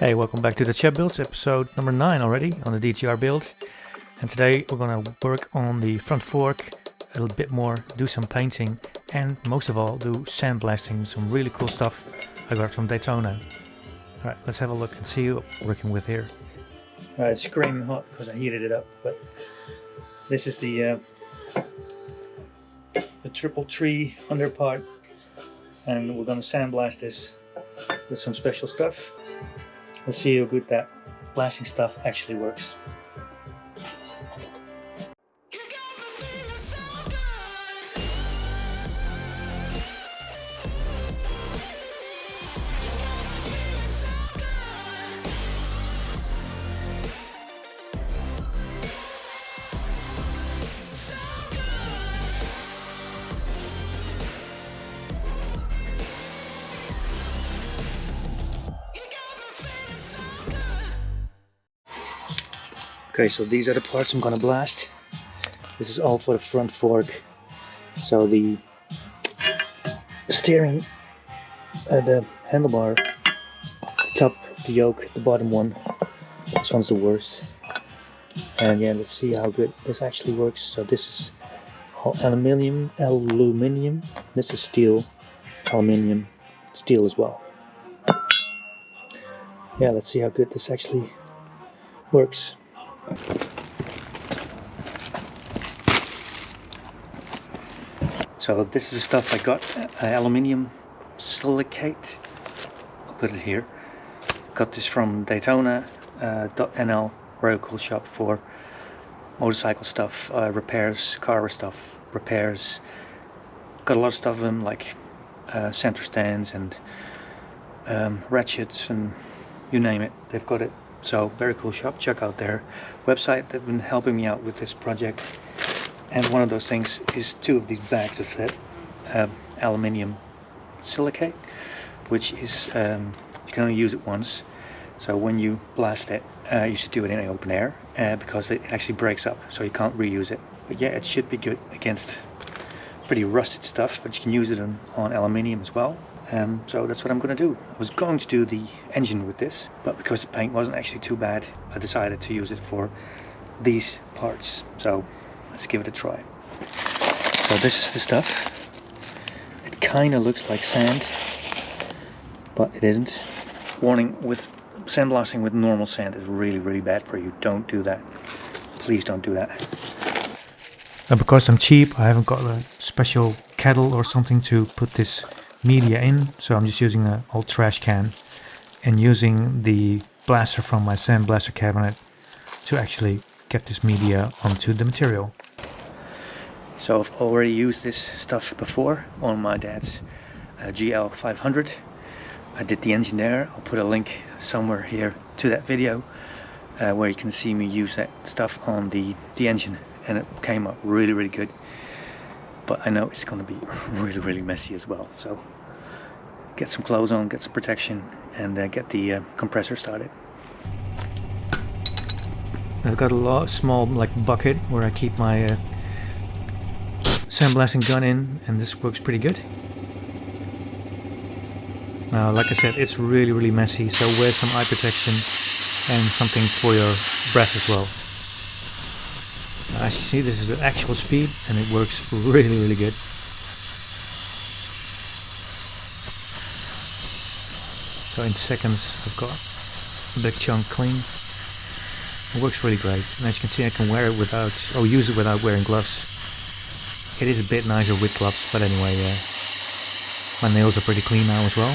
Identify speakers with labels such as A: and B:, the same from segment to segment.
A: Hey, welcome back to the Chat Builds, episode number 9 already on the DTR build. And today we're going to work on the front fork a little bit more, do some painting, and most of all do sandblasting, some really cool stuff I got from Datona. Alright, let's have a look and see what we're working with here. Alright, it's screaming hot because I heated it up, but this is the triple tree under part, and we're going to sandblast this with some special stuff. Let's see how good that blasting stuff actually works. Okay, so these are the parts I'm gonna blast. This is all for the front fork. So the steering, the handlebar, the top of the yoke, the bottom one. This one's the worst. And yeah, let's see how good this actually works. So this is aluminium. This is steel, aluminium, steel as well. Yeah, let's see how good this actually works. So this is the stuff I got, Aluminum Silicate. I'll put it here. Got this from Datona, .nl, very cool shop for motorcycle stuff, repairs, car stuff, repairs. Got a lot of stuff in them, like center stands and ratchets and you name it, they've got it. So very cool shop, check out their website. They've been helping me out with this project. And one of those things is 2 of these bags of that Aluminum Silicate, which is, you can only use it once. So when you blast it, you should do it in open air because it actually breaks up, so you can't reuse it. But yeah, it should be good against pretty rusted stuff, but you can use it on aluminium as well. So that's what I'm going to do. I was going to do the engine with this, but because the paint wasn't actually too bad, I decided to use it for these parts. So let's give it a try. So this is the stuff. It kind of looks like sand, but it isn't. Warning, with sandblasting with normal sand is really bad for you. Don't do that. Please don't do that. And because I'm cheap, I haven't got a special kettle or something to put this media in, so I'm just using an old trash can and using the blaster from my sandblaster cabinet to actually get this media onto the material. So I've already used this stuff before on my dad's GL500. I did the engine there. I'll put a link somewhere here to that video where you can see me use that stuff on the engine, and it came up really good. But I know it's going to be really messy as well. So get some clothes on, get some protection, and get the compressor started. I've got a small bucket where I keep my sandblasting gun in, and this works pretty good. Now, like I said, it's really messy, so wear some eye protection and something for your breath as well. As you see, this is the actual speed, and it works really good. So in seconds I've got a big chunk clean. It works really great, and as you can see I can wear it use it without wearing gloves. It is a bit nicer with gloves, but anyway, my nails are pretty clean now as well.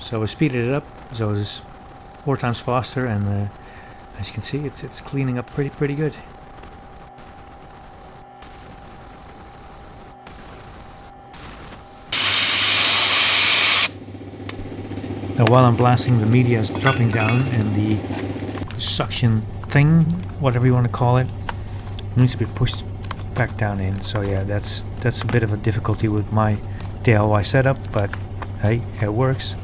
A: So I speeded it up, so it's 4 times faster, and as you can see, it's cleaning up pretty good. Now while I'm blasting, the media is dropping down, and the suction thing, whatever you want to call it, needs to be pushed back down in. So yeah, that's a bit of a difficulty with my DIY setup, but hey, it works.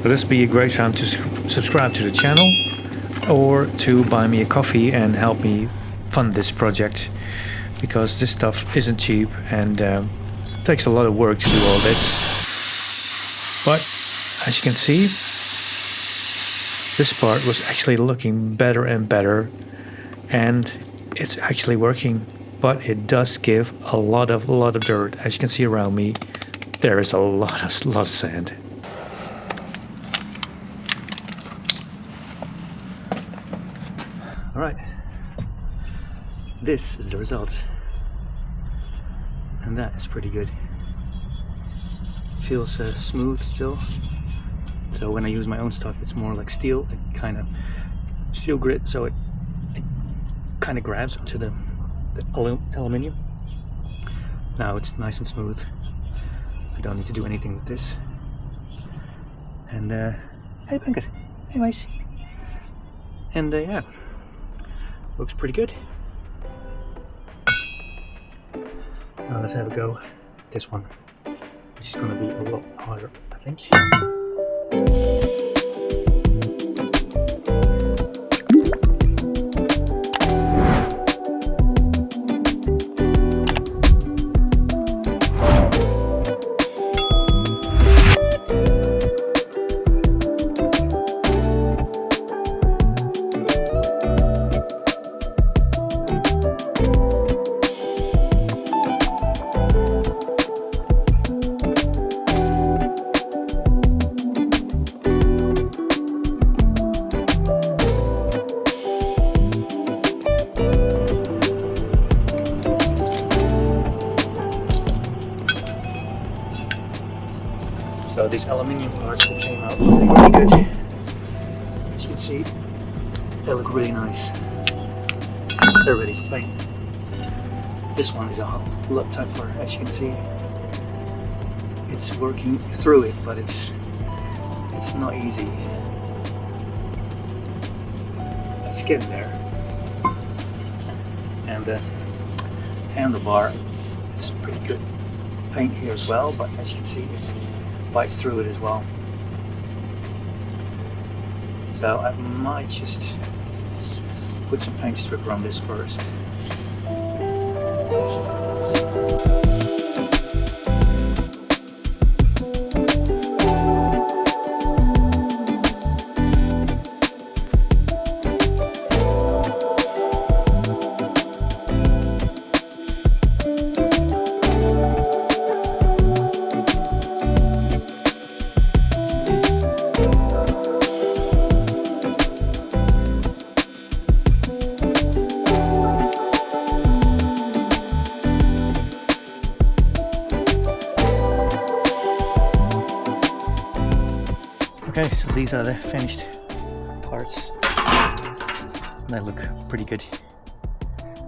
A: So this would be a great time to subscribe to the channel. or to buy me a coffee and help me fund this project, because this stuff isn't cheap and takes a lot of work to do all this. But as you can see, this part was actually looking better and better, and it's actually working. But it does give a lot of dirt. As you can see around me, there is a lot of sand. All right, this is the result, and that is pretty good. Feels smooth still. So when I use my own stuff, it's more like steel, kind of steel grit, so it kind of grabs onto the aluminium. Now it's nice and smooth. I don't need to do anything with this. And hey Bunker, anyways. And yeah, looks pretty good. Now let's have a go at this one, which is going to be a lot harder, I think. So these aluminium parts that came out look really good. As you can see, they look really nice. They're ready for paint. This one is a lot tougher, as you can see. It's working through it, but it's not easy. It's getting there. And the handlebar, it's pretty good paint here as well, but as you can see, it bites through it as well. So I might just put some paint stripper on this first. Okay, so these are the finished parts. They look pretty good.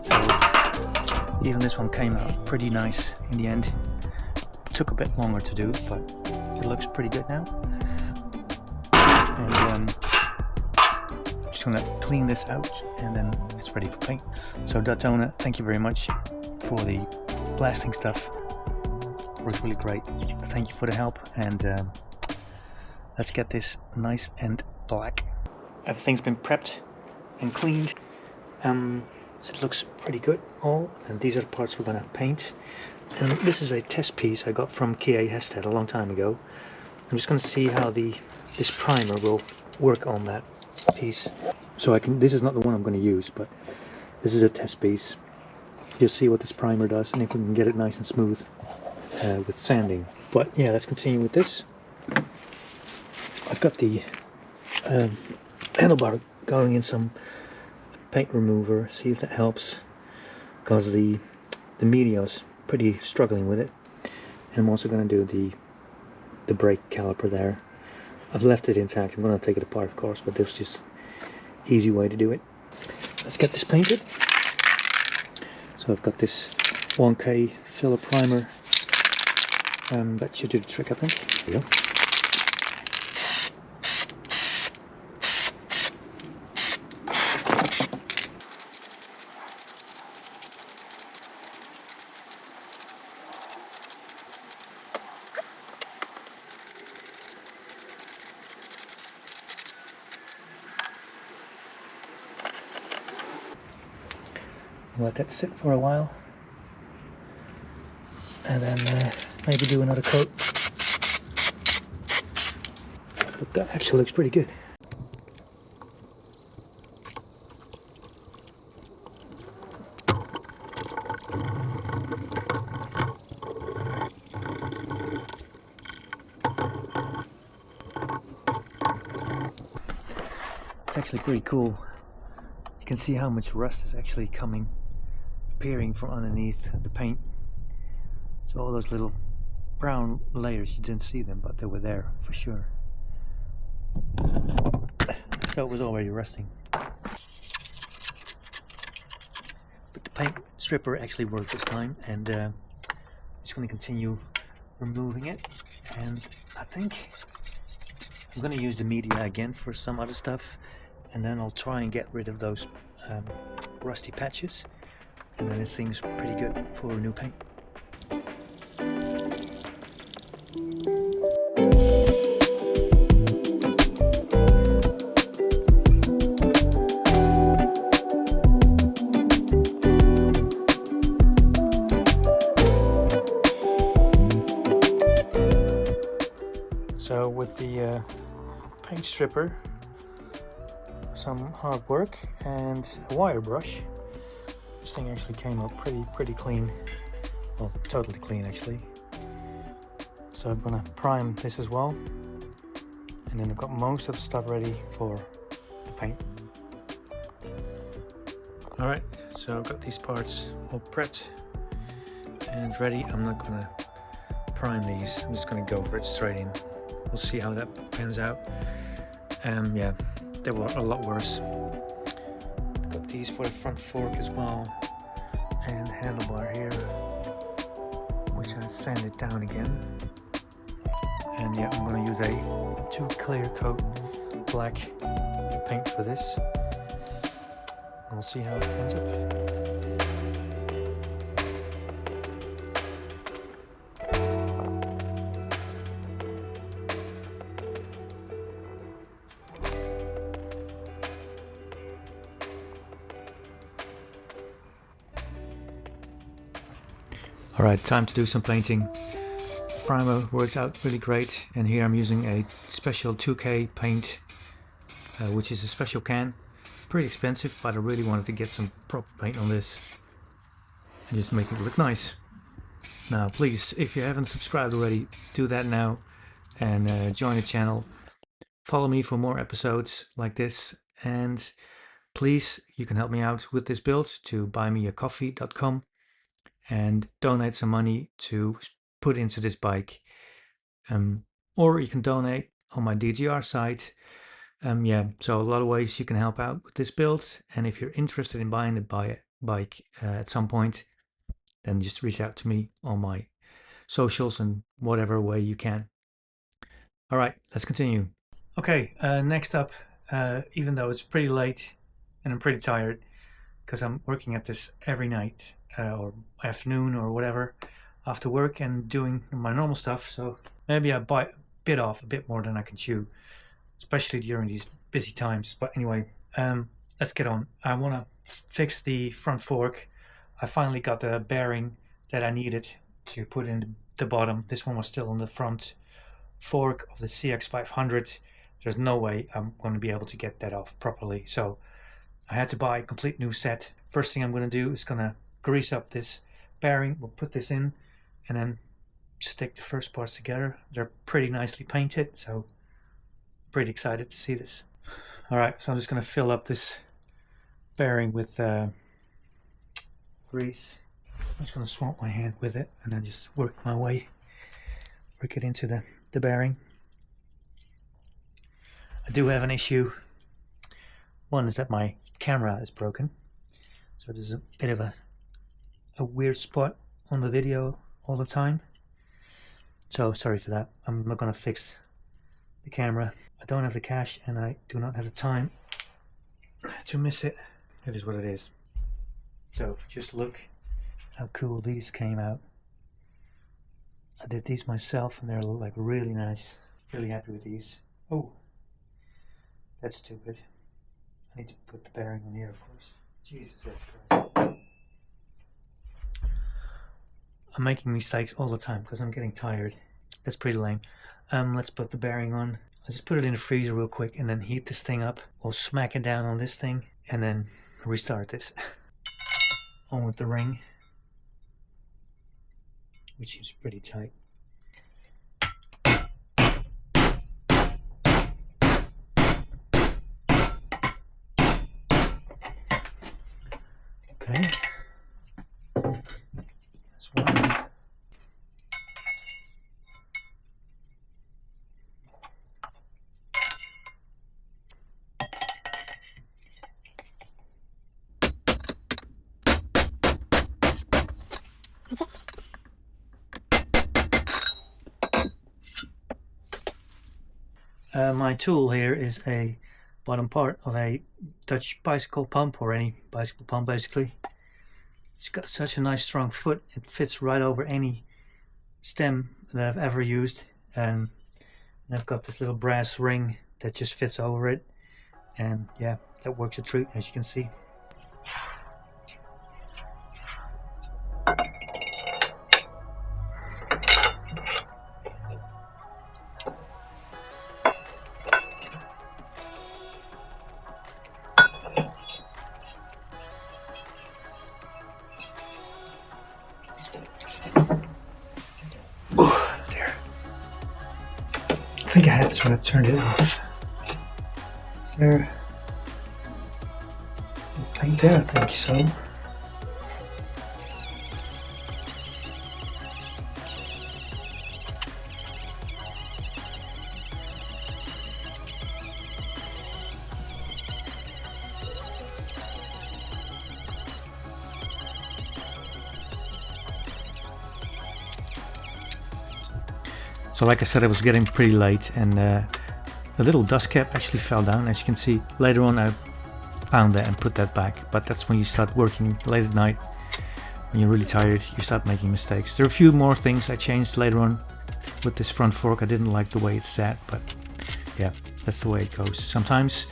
A: So even this one came out pretty nice in the end. Took a bit longer to do, but it looks pretty good now. And just gonna clean this out, and then it's ready for paint. So Datona, thank you very much for the blasting stuff. Works really great. Thank you for the help, and let's get this nice and black. Everything's been prepped and cleaned. It looks pretty good all, and these are the parts we're gonna paint. And this is a test piece I got from Kia Hested a long time ago. I'm just gonna see how this primer will work on that piece. So this is not the one I'm gonna use, but this is a test piece. You'll see what this primer does, and if we can get it nice and smooth with sanding. But yeah, let's continue with this. I've got the handlebar going in some paint remover, see if that helps, because the media's pretty struggling with it. And I'm also going to do the brake caliper there. I've left it intact. I'm going to take it apart, of course, but this is just easy way to do it. Let's get this painted. So I've got this 1K filler primer. That should do the trick, I think. There you go. Let that sit for a while, and then maybe do another coat. But that actually looks pretty good. It's actually pretty cool. You can see how much rust is actually appearing from underneath the paint. So all those little brown layers, you didn't see them, but they were there for sure. So it was already rusting. But the paint stripper actually worked this time, and I'm just going to continue removing it. And I think I'm going to use the media again for some other stuff, and then I'll try and get rid of those rusty patches, and then this thing's pretty good for new paint. So with the paint stripper, some hard work, and a wire brush, this thing actually came out pretty clean. Well, totally clean actually. So I'm gonna prime this as well, and then I've got most of the stuff ready for the paint. Alright, so I've got these parts all prepped and ready. I'm not gonna prime these, I'm just gonna go for it straight in. We'll see how that pans out. Yeah, they were a lot worse. Got these for the front fork as well, and handlebar here, which I sanded down again. And yeah, I'm gonna use a 2 clear coat black paint for this. We'll see how it ends up. Alright, time to do some painting. Primer works out really great, and here I'm using a special 2K paint, which is a special can. Pretty expensive, but I really wanted to get some proper paint on this and just make it look nice. Now please, if you haven't subscribed already, do that now, and join the channel. Follow me for more episodes like this, and please, you can help me out with this build to buymeacoffee.com and donate some money to put into this bike, or you can donate on my DGR site. Yeah, so a lot of ways you can help out with this build, and if you're interested in buying the bike at some point, then just reach out to me on my socials and whatever way you can. All right, let's continue. Okay, next up, even though it's pretty late and I'm pretty tired because I'm working at this every night or afternoon or whatever after work and doing my normal stuff, so maybe I bit off a bit more than I can chew, especially during these busy times. But anyway, let's get on. I want to fix the front fork. I finally got the bearing that I needed to put in the bottom. This one was still on the front fork of the CX500. There's no way I'm going to be able to get that off properly, so I had to buy a complete new set. First thing I'm going to do is going to grease up this bearing. We'll put this in and then stick the first parts together. They're pretty nicely painted, so pretty excited to see this. Alright, so I'm just going to fill up this bearing with grease. I'm just going to swamp my hand with it and then just work it into the bearing. I do have an issue. One is that my camera is broken, so there's a bit of a weird spot on the video all the time, so sorry for that. I'm not going to fix the camera. I don't have the cash and I do not have the time to miss it. It is what it is. So just look how cool these came out. I did these myself and they're like really nice. Really happy with these. Oh, that's stupid. I need to put the bearing on here, of course. Jesus Christ. I'm making mistakes all the time because I'm getting tired. That's pretty lame. Let's put the bearing on. I'll just put it in the freezer real quick and then heat this thing up. We'll smack it down on this thing and then restart this. On with the ring, which is pretty tight. Okay. That's one. My tool here is a bottom part of a Dutch bicycle pump, or any bicycle pump basically. It's got such a nice strong foot, it fits right over any stem that I've ever used, and I've got this little brass ring that just fits over it, and yeah, that works a treat, as you can see. There. I think I had this when I turned it off. Is there a paint there? I think so. So like I said, it was getting pretty late, and the little dust cap actually fell down, as you can see. Later on I found that and put that back, but that's when you start working late at night. When you're really tired, you start making mistakes. There are a few more things I changed later on with this front fork. I didn't like the way it sat, but yeah, that's the way it goes sometimes.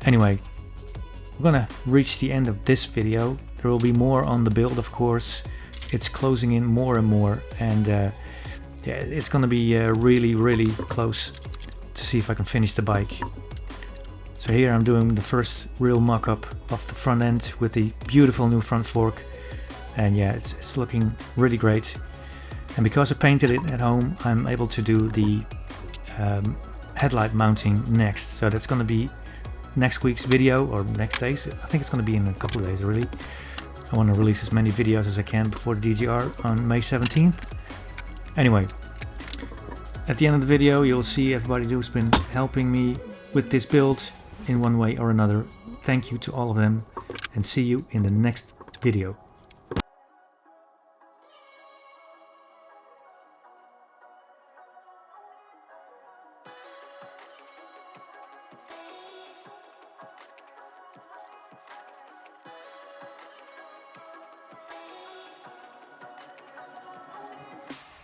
A: Anyway, we're gonna reach the end of this video. There will be more on the build, of course. It's closing in more and more, and yeah, it's gonna be really close to see if I can finish the bike. So here I'm doing the first real mock-up of the front end with the beautiful new front fork, and yeah, it's looking really great. And because I painted it at home, I'm able to do the headlight mounting next. So that's gonna be next week's video, or next days. I think it's gonna be in a couple of days really. I want to release as many videos as I can before the DGR on May 17th. Anyway, at the end of the video you'll see everybody who's been helping me with this build in one way or another. Thank you to all of them, and see you in the next video.